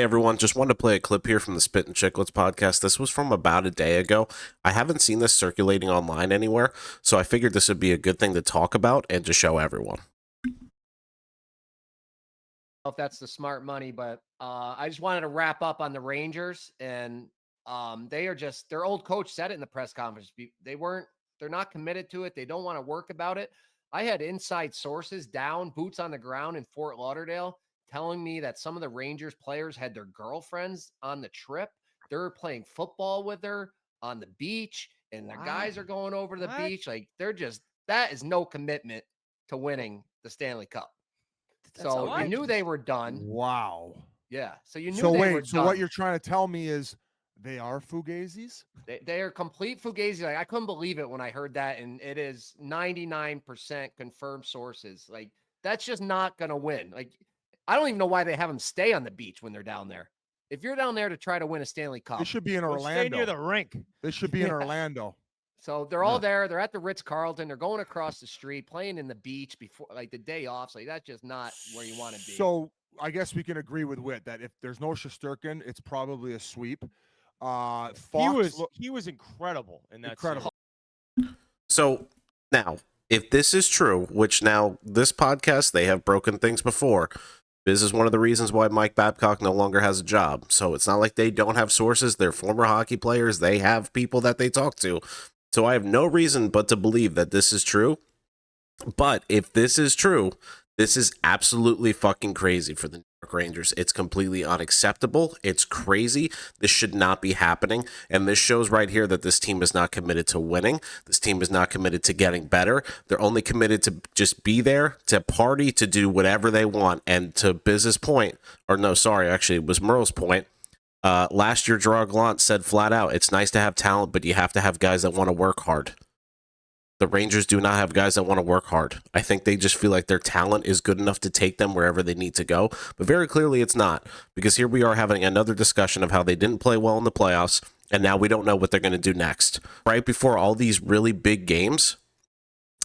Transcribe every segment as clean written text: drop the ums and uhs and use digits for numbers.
Hey everyone, just wanted to play a clip here from the Spittin Chiclets podcast. This was from about a day ago. I haven't seen this circulating online anywhere, so I figured this would be a good thing to talk about and to show everyone. If that's the smart money, but I just wanted to wrap up on the Rangers, and they are just, their old coach said it in the press conference. They're not committed to it. They don't want to work about it. I had inside sources down, boots on the ground in Fort Lauderdale, telling me that some of the Rangers players had their girlfriends on the trip. They're playing football with her on the beach, and their guys are going over to the beach. Like, that is no commitment to winning the Stanley Cup. So you knew they were done. Wow. Yeah. So you knew So they were wait, so done. what you're trying to tell me is they are fugazis? They are complete fugazi. Like, I couldn't believe it when I heard that, and it is 99% confirmed sources. Like, that's just not gonna win. Like, I don't even know why they have them stay on the beach when they're down there. If you're down there to try to win a Stanley Cup, They should be in Orlando. Stay near the rink. They should be in Orlando. So they're all there. They're at the Ritz-Carlton. They're going across the street, playing in the beach before, like, the day off. So that's just not where you want to be. So I guess we can agree with Whit that if there's no Shesterkin, it's probably a sweep. Fox, He was incredible in that. incredible. So now, if this is true, which now this podcast, they have broken things before. This is one of the reasons why Mike Babcock no longer has a job. So it's not like they don't have sources. They're former hockey players. They have people that they talk to. So I have no reason but to believe that this is true. But if this is true, this is absolutely fucking crazy for the New York Rangers. It's completely unacceptable. It's crazy. This should not be happening. And this shows right here that this team is not committed to winning. This team is not committed to getting better. They're only committed to just be there, to party, to do whatever they want. And to Biz's point, or no, sorry, actually, it was Merle's point. Last year, Gerard Gallant said flat out, it's nice to have talent, but you have to have guys that want to work hard. The Rangers do not have guys that want to work hard. I think they just feel like their talent is good enough to take them wherever they need to go. But very clearly it's not, because here we are having another discussion of how they didn't play well in the playoffs, and now we don't know what they're going to do next. Right before all these really big games,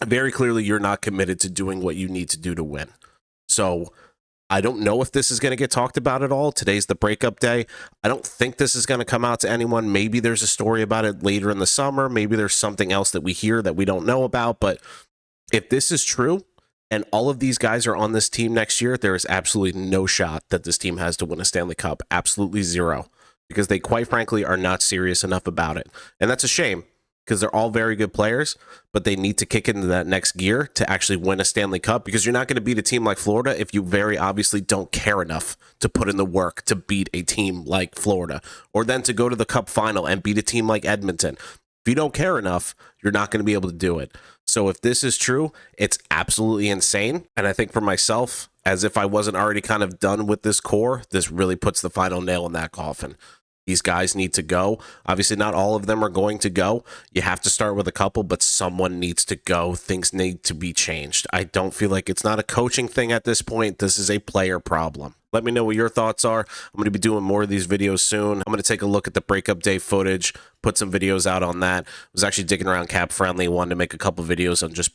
very clearly you're not committed to doing what you need to do to win. So I don't know if this is going to get talked about at all. Today's the breakup day. I don't think this is going to come out to anyone. Maybe there's a story about it later in the summer. Maybe there's something else that we hear that we don't know about. But if this is true and all of these guys are on this team next year, there is absolutely no shot that this team has to win a Stanley Cup. Absolutely zero. Because they, quite frankly, are not serious enough about it. And that's a shame, because they're all very good players, but they need to kick into that next gear to actually win a Stanley Cup, because you're not going to beat a team like Florida if you very obviously don't care enough to put in the work to beat a team like Florida, or then to go to the Cup final and beat a team like Edmonton. If you don't care enough, you're not going to be able to do it. So if this is true, it's absolutely insane. And I think for myself, as if I wasn't already kind of done with this core, this really puts the final nail in that coffin. These guys need to go. Obviously, not all of them are going to go. You have to start with a couple, but someone needs to go. Things need to be changed. I don't feel like it's not a coaching thing at this point. This is a player problem. Let me know what your thoughts are. I'm going to be doing more of these videos soon. I'm going to take a look at the breakup day footage, put some videos out on that. I was actually digging around Cap Friendly, wanted to make a couple videos on just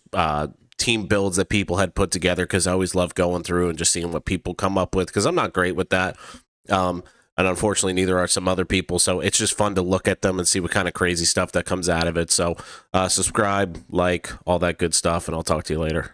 team builds that people had put together, because I always love going through and just seeing what people come up with, because I'm not great with that. And unfortunately, neither are some other people. So it's just fun to look at them and see what kind of crazy stuff that comes out of it. So subscribe, like, all that good stuff, and I'll talk to you later.